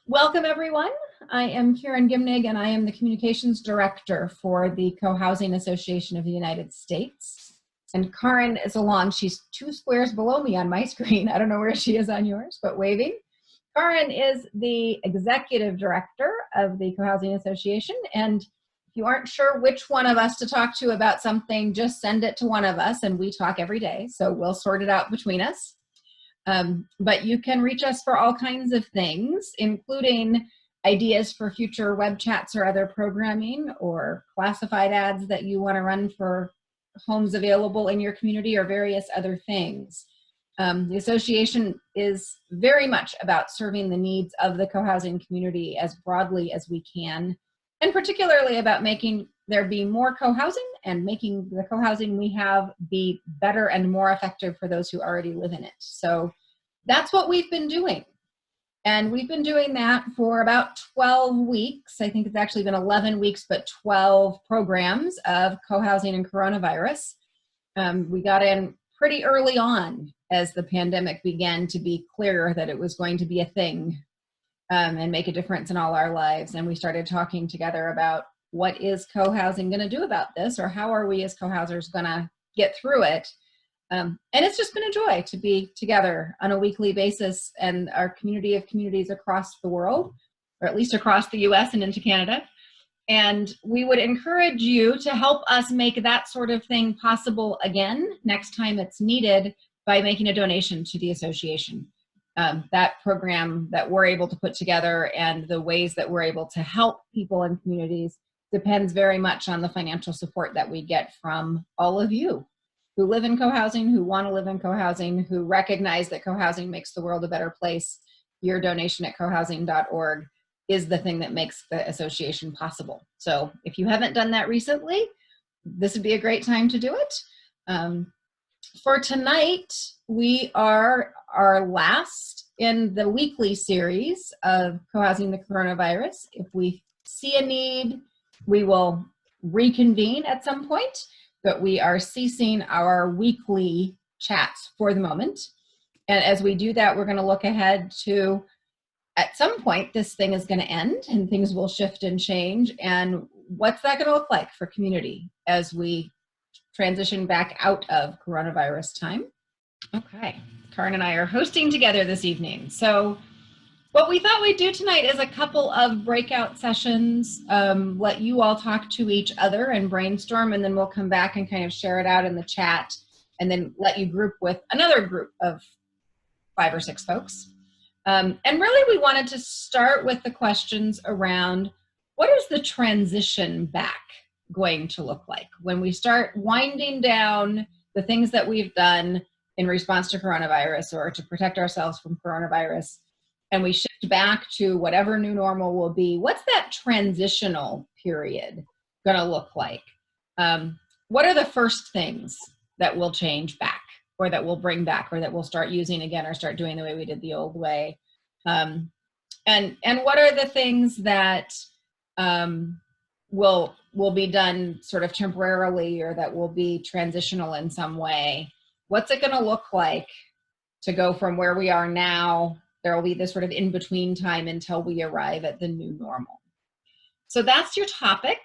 Welcome, everyone. I am Karen Gimnig, and I am the Communications Director for the Co-Housing Association of the United States. And Karen is along. She's 2 squares below me on my screen. I don't know where she is on yours, but waving. Karen is the Executive Director of the Co-Housing Association. And if you aren't sure which one of us to talk to about something, just send it to one of us, and we talk every day. So we'll sort it out between us. But you can reach us for all kinds of things, including ideas for future web chats or other programming, or classified ads that you want to run for homes available in your community, or various other things. The association is very much about serving the needs of the co-housing community as broadly as we can, and particularly about making there be more co-housing and making the co-housing we have be better and more effective for those who already live in it. So that's what we've been doing. And we've been doing that for about 12 weeks. I think it's actually been 11 weeks, but 12 programs of co-housing and coronavirus. We got in pretty early on as the pandemic began to be clear that it was going to be a thing and make a difference in all our lives. And we started talking together about what is co-housing going to do about this, or how are we as co-housers going to get through it? And it's just been a joy to be together on a weekly basis, and our community of communities across the world, or at least across the US and into Canada. And we would encourage you to help us make that sort of thing possible again next time it's needed by making a donation to the association. That program that we're able to put together and the ways that we're able to help people in communities depends very much on the financial support that we get from all of you who live in co-housing, who want to live in co-housing, who recognize that co-housing makes the world a better place. Your donation at cohousing.org is the thing that makes the association possible. So if you haven't done that recently, this would be a great time to do it. For tonight, we are our last in the weekly series of Co-Housing the Coronavirus. If we see a need, we will reconvene at some point, but we are ceasing our weekly chats for the moment. And as we do that, we're going to look ahead to, at some point, this thing is going to end and things will shift and change. And what's that going to look like for community as we transition back out of coronavirus time? Okay, Karen and I are hosting together this evening. So what we thought we'd do tonight is a couple of breakout sessions, let you all talk to each other and brainstorm, and then we'll come back and kind of share it out in the chat, and then let you group with another group of 5 or 6 folks. And really we wanted to start with the questions around, what is the transition back going to look like when we start winding down the things that we've done in response to coronavirus or to protect ourselves from coronavirus, and we shift back to whatever new normal will be? What's that transitional period going to look like? What are the first things that will change back, or that we'll bring back, or that we'll start using again, or start doing the way we did the old way? And what are the things that will be done sort of temporarily, or that will be transitional in some way? What's it going to look like to go from where we are now? There will be this sort of in-between time until we arrive at the new normal. So that's your topic.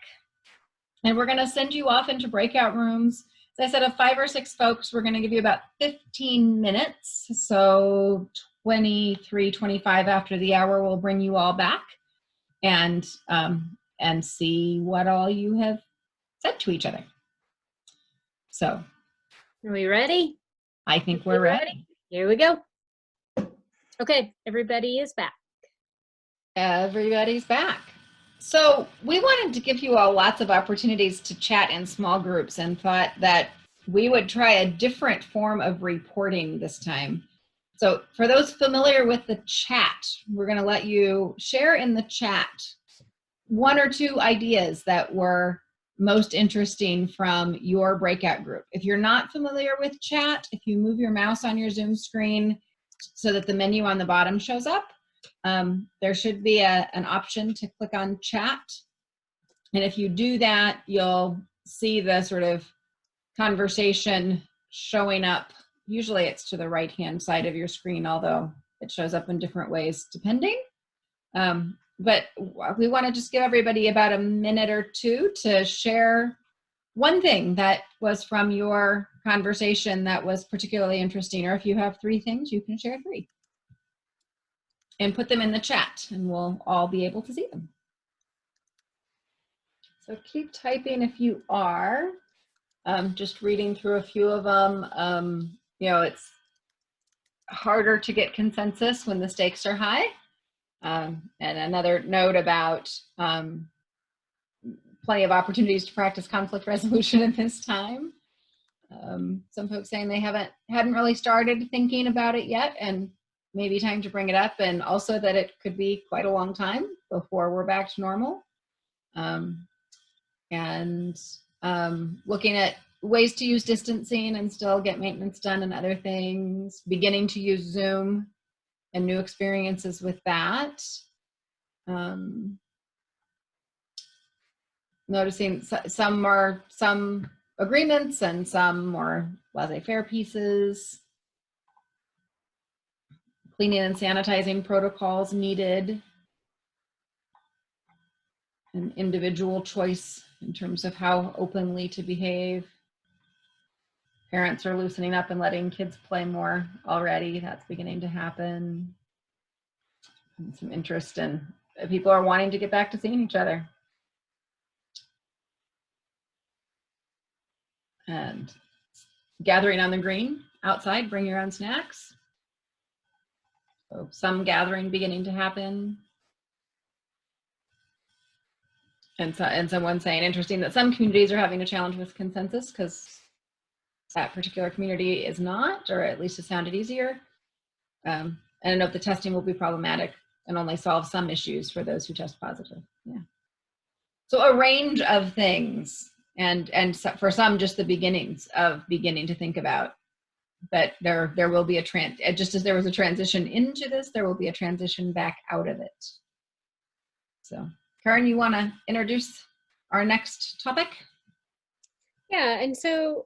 And we're going to send you off into breakout rooms. As I said, of 5 or 6 folks, we're going to give you about 15 minutes. So 23, 25 after the hour, we'll bring you all back and see what all you have said to each other. So, are we ready? I think we're ready. Here we go. Okay, everybody is back. Everybody's back. So we wanted to give you all lots of opportunities to chat in small groups, and thought that we would try a different form of reporting this time. So for those familiar with the chat, we're going to let you share in the chat 1 or 2 ideas that were most interesting from your breakout group. If you're not familiar with chat, if you move your mouse on your Zoom screen so that the menu on the bottom shows up, there should be an option to click on chat. And if you do that, you'll see the sort of conversation showing up. Usually it's to the right-hand side of your screen, although it shows up in different ways depending. But we want to just give everybody about a minute or two to share one thing that was from your conversation that was particularly interesting, or if you have 3 things, you can share 3 and put them in the chat and we'll all be able to see them. So keep typing if you are. Just reading through a few of them. You know, it's harder to get consensus when the stakes are high. And another note about plenty of opportunities to practice conflict resolution at this time. Some folks saying they hadn't really started thinking about it yet, and maybe time to bring it up, and also that it could be quite a long time before we're back to normal. Looking at ways to use distancing and still get maintenance done and other things, beginning to use Zoom and new experiences with that. Noticing some agreements and some more laissez-faire pieces. Cleaning and sanitizing protocols needed. An individual choice in terms of how openly to behave. Parents are loosening up and letting kids play more already. That's beginning to happen. And some interest in people are wanting to get back to seeing each other. And gathering on the green outside, bring your own snacks. So some gathering beginning to happen. And someone saying, interesting that some communities are having a challenge with consensus because that particular community is not, or at least it sounded easier. And a note the testing will be problematic and only solve some issues for those who test positive. Yeah. So a range of things, and for some, just the beginnings of beginning to think about. But there will be just as there was a transition into this, there will be a transition back out of it. So, Karen, you want to introduce our next topic? Yeah, and so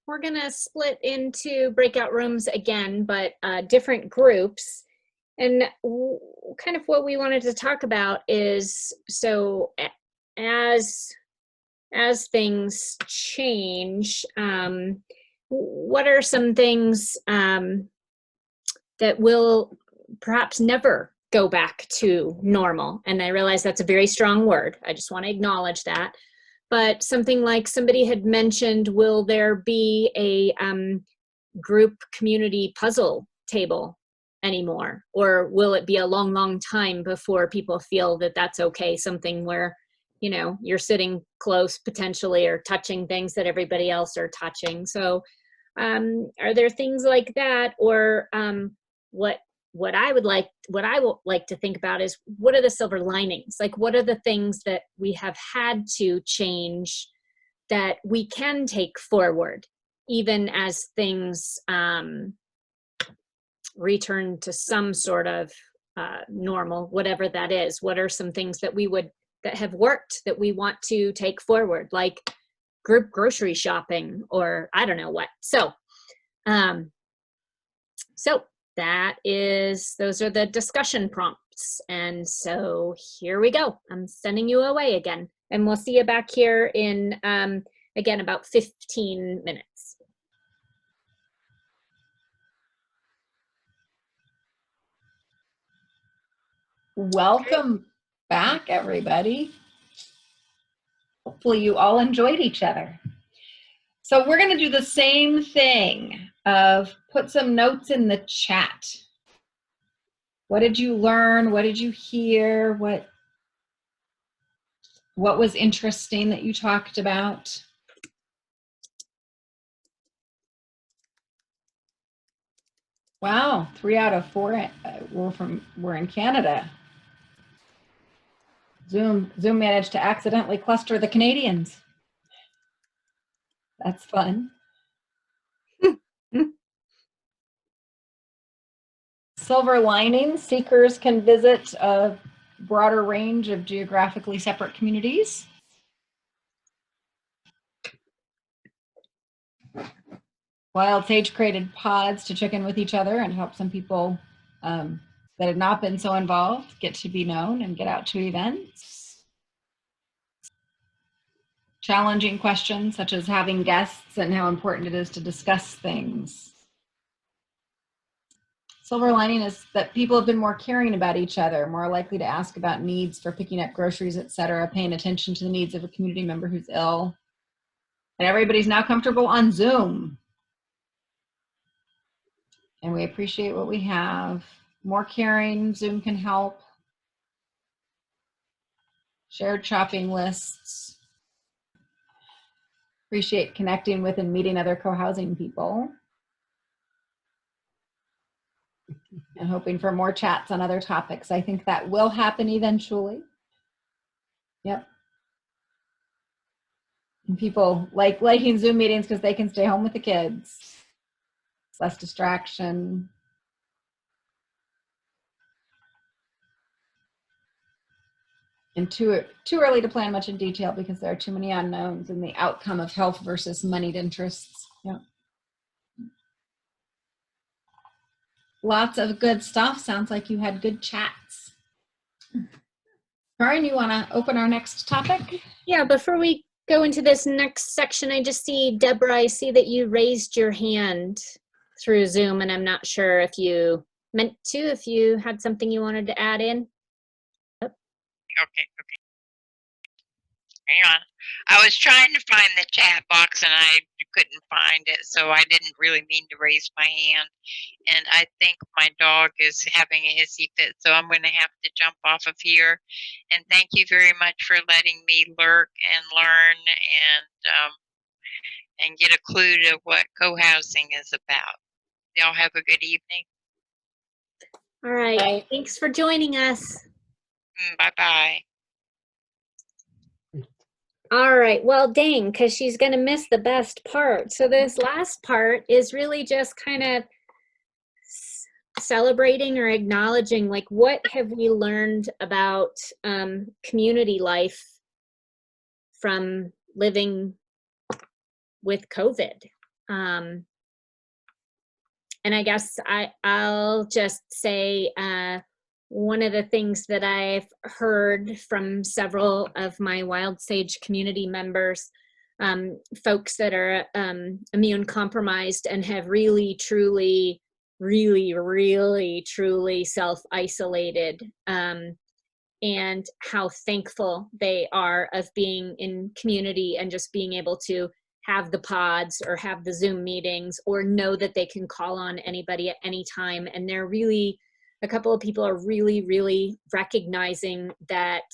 we're going to split into breakout rooms again, but different groups. And kind of what we wanted to talk about is, so as things change, what are some things that will perhaps never go back to normal? And I realize that's a very strong word. I just want to acknowledge that. But something like somebody had mentioned, will there be a group community puzzle table anymore? Or will it be a long, long time before people feel that that's okay? Something where, you know, you're sitting close potentially or touching things that everybody else are touching. So are there things like that? Or what I would like to think about is, what are the silver linings? Like, what are the things that we have had to change that we can take forward, even as things return to some sort of normal, whatever that is? What are some things that that have worked that we want to take forward, like group grocery shopping, or I don't know what. So those are the discussion prompts. And so here we go. I'm sending you away again, and we'll see you back here in, again, about 15 minutes. Welcome back, everybody. Hopefully you all enjoyed each other. So we're going to do the same thing of put some notes in the chat. What did you learn? What did you hear? What was interesting that you talked about? Wow, 3 out of 4 were in Canada. Zoom managed to accidentally cluster the Canadians. That's fun. Silver lining, seekers can visit a broader range of geographically separate communities. Wild Sage created pods to check in with each other and help some people that had not been so involved get to be known and get out to events. Challenging questions such as having guests and how important it is to discuss things. Silver lining is that people have been more caring about each other, more likely to ask about needs for picking up groceries, etc., paying attention to the needs of a community member who's ill. And everybody's now comfortable on Zoom. And we appreciate what we have. More caring, Zoom can help. Shared shopping lists. Appreciate connecting with and meeting other co-housing people. And hoping for more chats on other topics. I think that will happen eventually. Yep. And people liking Zoom meetings because they can stay home with the kids. It's less distraction. And too early to plan much in detail because there are too many unknowns in the outcome of health versus moneyed interests. Yep. Lots of good stuff. Sounds like you had good chats. Karin, you want to open our next topic? Yeah, before we go into this next section, I just see, Debra, I see that you raised your hand through Zoom, and I'm not sure if you meant to, if you had something you wanted to add in. Oh. Okay. Hang on. I was trying to find the chat box and I couldn't find it, so I didn't really mean to raise my hand. And I think my dog is having a hissy fit, so I'm going to have to jump off of here. And thank you very much for letting me lurk and learn and get a clue to what co-housing is about. Y'all have a good evening. All right. Bye. Thanks for joining us. Bye-bye. All right, well, dang, because she's going to miss the best part. So this last part is really just kind of celebrating or acknowledging, like, what have we learned about community life from living with COVID? And I guess I'll just say, one of the things that I've heard from several of my Wild Sage community members, folks that are immune compromised and have really, truly, truly self-isolated, and how thankful they are of being in community and just being able to have the pods or have the Zoom meetings or know that they can call on anybody at any time. And they're really, a couple of people are really recognizing that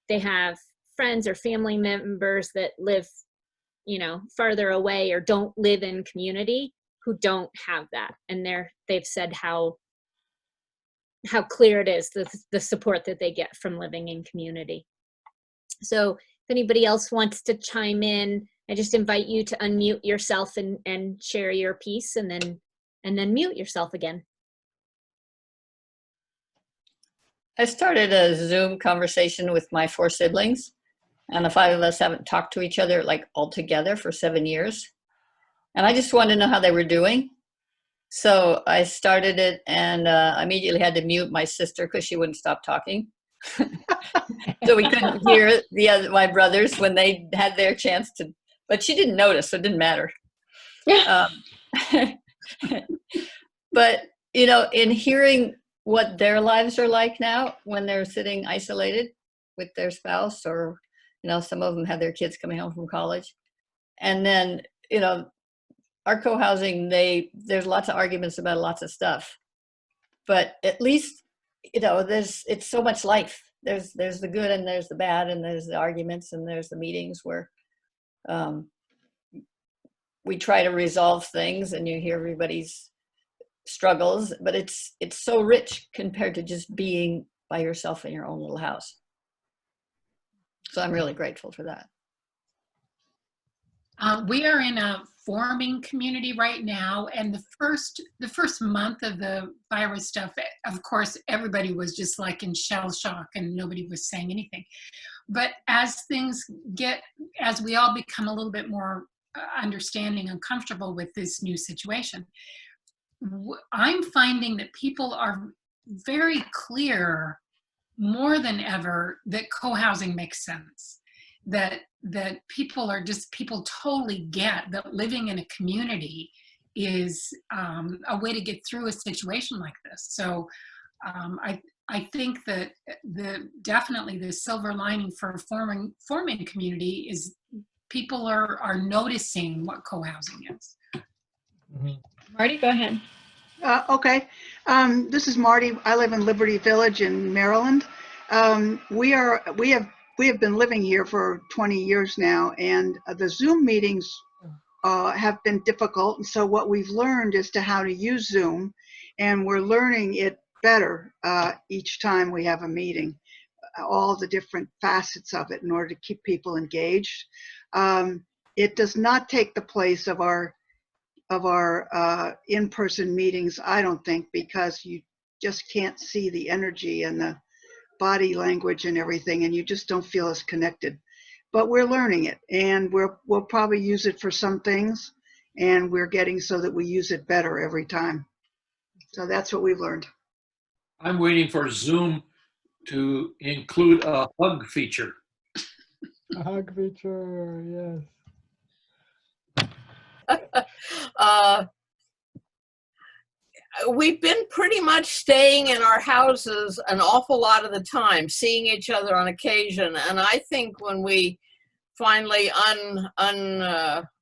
they have friends or family members that live, you know, farther away or don't live in community who don't have that. And they've said how clear it is, the support that they get from living in community. So if anybody else wants to chime in, I just invite you to unmute yourself and share your piece, and then mute yourself again. I started a Zoom conversation with my 4 siblings, and the 5 of us haven't talked to each other like all together for 7 years. And I just wanted to know how they were doing. So I started it, and immediately had to mute my sister because she wouldn't stop talking. So we couldn't hear my brothers when they had their chance to, but she didn't notice, so it didn't matter. But, you know, in hearing what their lives are like now when they're sitting isolated with their spouse, or, you know, some of them have their kids coming home from college. And then, you know, our co-housing, there's lots of arguments about lots of stuff, but at least, you know, it's so much life. There's the good and there's the bad, and there's the arguments and there's the meetings where we try to resolve things, and you hear everybody's struggles, but it's so rich compared to just being by yourself in your own little house. So I'm really grateful for that. We are in a forming community right now, and the first month of the virus stuff, of course, everybody was just like in shell shock and nobody was saying anything. But as we all become a little bit more understanding and comfortable with this new situation, I'm finding that people are very clear more than ever that co-housing makes sense. That people totally get that living in a community is a way to get through a situation like this. So I think that definitely the silver lining for forming community is people are noticing what co-housing is. Marty, go ahead. Okay. This is Marty. I live in Liberty Village in Maryland. We have been living here for 20 years now, and the Zoom meetings have been difficult. And so what we've learned is how to use Zoom, and we're learning it better each time we have a meeting, all the different facets of it in order to keep people engaged. It does not take the place of our in-person meetings, I don't think, because you just can't see the energy and the body language and everything, and you just don't feel as connected. But we're learning it, and we'll probably use it for some things, and we're getting so that we use it better every time. So that's what we've learned. I'm waiting for Zoom to include a hug feature. A hug feature, yes. We've been pretty much staying in our houses an awful lot of the time, seeing each other on occasion. And I think when we finally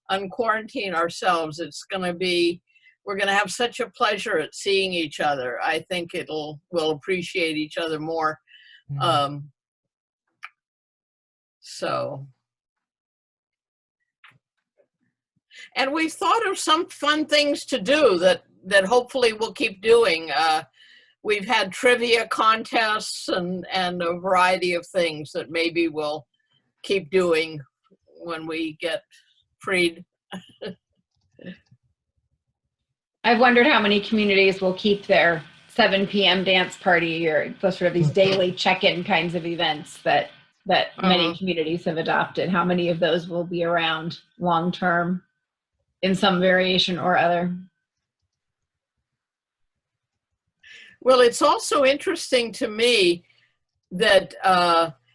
unquarantine ourselves, we're going to have such a pleasure at seeing each other. I think we'll appreciate each other more. So. And we've thought of some fun things to do that hopefully we'll keep doing. We've had trivia contests and a variety of things that maybe we'll keep doing when we get freed. I've wondered how many communities will keep their 7 p.m. dance party or sort of these daily check-in kinds of events that many communities have adopted. How many of those will be around long-term in some variation or other? Well, it's also interesting to me that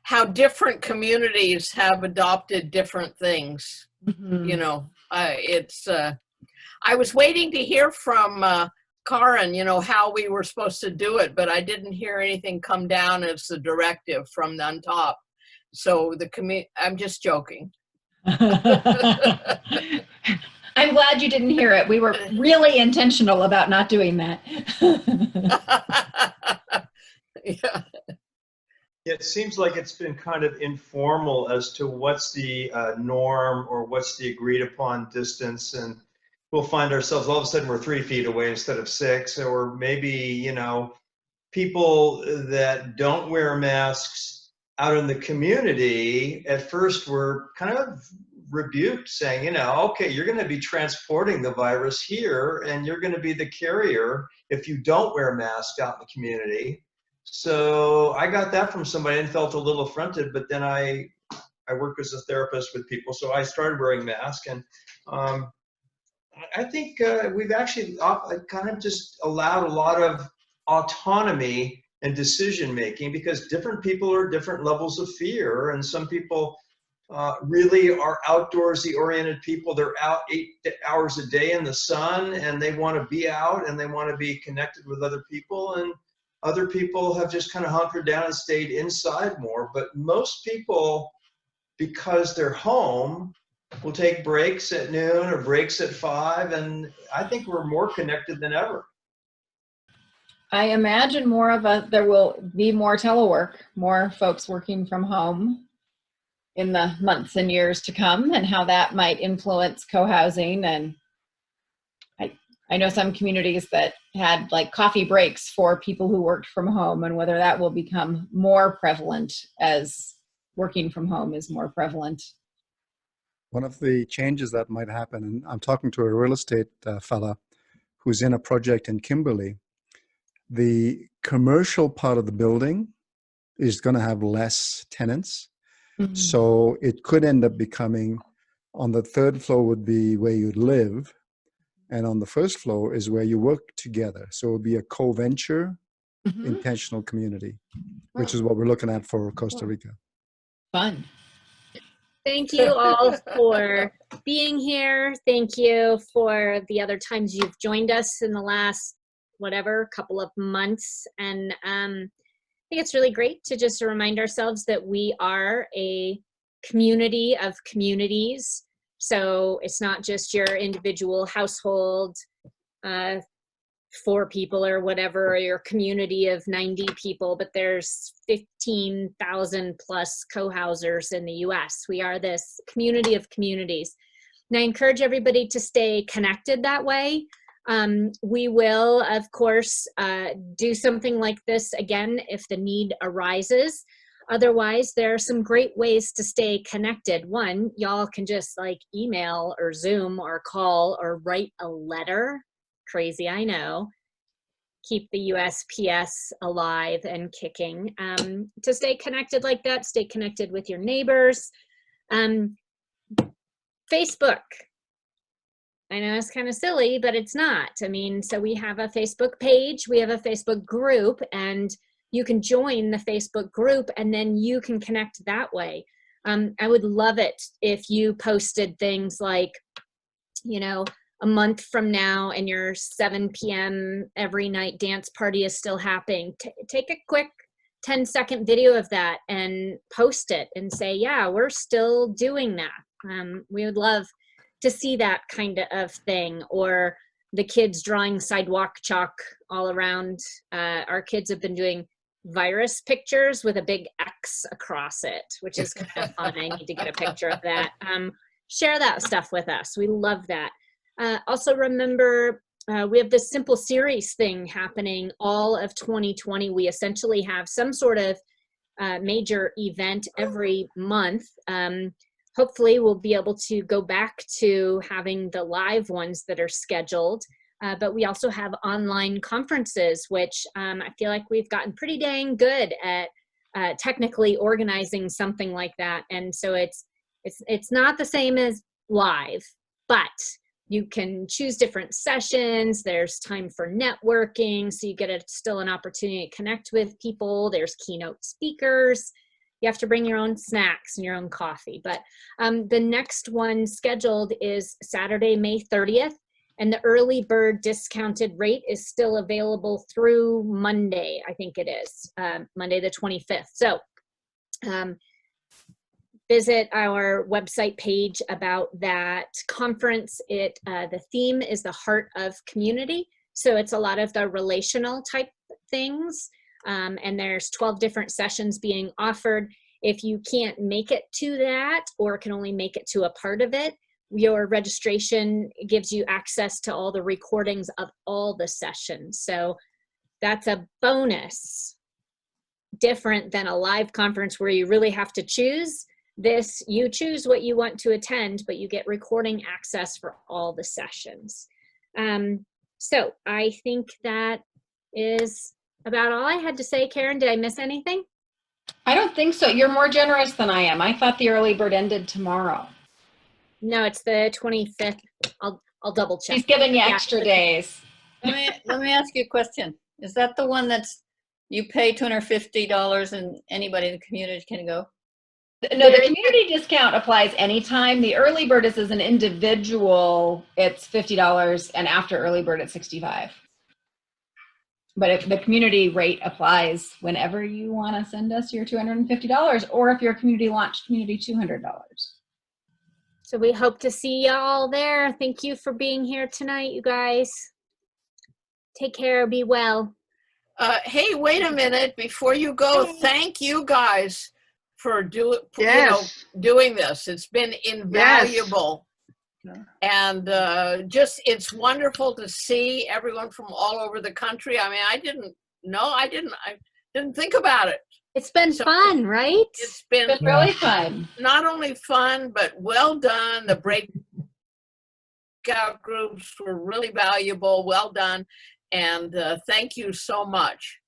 how different communities have adopted different things. Mm-hmm. You know, I was waiting to hear from Karen, how we were supposed to do it, but I didn't hear anything come down as the directive from on top. So I'm just joking. I'm glad you didn't hear it. We were really intentional about not doing that. Yeah. It seems like it's been kind of informal as to what's the norm or what's the agreed upon distance, and we'll find ourselves all of a sudden we're 3 feet away instead of 6, or maybe, people that don't wear masks out in the community at first were kind of rebuked, saying, okay, you're going to be transporting the virus here and you're going to be the carrier if you don't wear masks out in the community. So I got that from somebody and felt a little affronted, but then I work as a therapist with people, so I started wearing masks, and I think we've actually kind of just allowed a lot of autonomy and decision making, because different people are different levels of fear, and some people really are outdoorsy oriented people. They're out 8 hours a day in the sun and they want to be out and they want to be connected with other people, and other people have just kind of hunkered down and stayed inside more. But most people, because they're home, will take breaks at noon or breaks at 5, and I think we're more connected than ever. I imagine there will be more telework, more folks working from home in the months and years to come, and how that might influence co-housing. And I know some communities that had like coffee breaks for people who worked from home, and whether that will become more prevalent as working from home is more prevalent. One of the changes that might happen, and I'm talking to a real estate fella who's in a project in Kimberly, the commercial part of the building is going to have less tenants. Mm-hmm. So it could end up becoming, on the 3rd floor would be where you'd live, and on the 1st floor is where you work together. So it would be a co-venture intentional community, which is what we're looking at for Costa Rica. Fun. Thank you all for being here. Thank you for the other times you've joined us in the last, whatever, couple of months. And I think it's really great to just remind ourselves that we are a community of communities. So it's not just your individual household, 4 people or whatever, or your community of 90 people, but there's 15,000 plus co-housers in the US. We are this community of communities. And I encourage everybody to stay connected that way. We will, of course, do something like this again if the need arises. Otherwise, there are some great ways to stay connected. One, y'all can just like email or Zoom or call or write a letter. Crazy, I know. Keep the USPS alive and kicking. To stay connected like that, stay connected with your neighbors. Facebook. I know it's kind of silly, but it's not. I mean, so we have a Facebook page, we have a Facebook group, and you can join the Facebook group and then you can connect that way. I would love it if you posted things like, you know, a month from now and your 7 p.m. every night dance party is still happening. Take a quick 10-second video of that and post it and say, yeah, we're still doing that. We would love to see that kind of thing. Or the kids drawing sidewalk chalk all around. Our kids have been doing virus pictures with a big X across it, which is kind of fun. I need to get a picture of that. Share that stuff with us. We love that. Also remember, we have this Simple Series thing happening all of 2020. We essentially have some sort of major event every month. Hopefully we'll be able to go back to having the live ones that are scheduled. But we also have online conferences, which I feel like we've gotten pretty dang good at technically organizing something like that. And so it's not the same as live, but you can choose different sessions. There's time for networking, so you get still an opportunity to connect with people. There's keynote speakers. You have to bring your own snacks and your own coffee. But the next one scheduled is Saturday, May 30th. And the early bird discounted rate is still available through Monday, I think it is, Monday the 25th. So visit our website page about that conference. The theme is the heart of community. So it's a lot of the relational type things. And there's 12 different sessions being offered. If you can't make it to that or can only make it to a part of it, your registration gives you access to all the recordings of all the sessions. So that's a bonus, different than a live conference where you really have to choose. This, you choose what you want to attend, but you get recording access for all the sessions. So I think that is about all I had to say. Karen, did I miss anything? I don't think so. You're more generous than I am. I thought the early bird ended tomorrow. No, it's the 25th. I'll double check. She's giving you extra days. Let me ask you a question. Is that the one that's you pay $250 and anybody in the community can go? No, the community discount applies anytime. The early bird is as an individual, it's $50, and after early bird, it's $65. But if the community rate applies whenever you want to send us your $250, or if you're a community launch community, $200. So we hope to see y'all there. Thank you for being here tonight, you guys. Take care, be well. Hey, wait a minute before you go. Thank you guys for doing this. It's been invaluable. Yes. And it's wonderful to see everyone from all over the country. I mean, I didn't think about it. It's been fun, right? It's been really fun. Not only fun, but well done. The breakout groups were really valuable. Well done. And thank you so much.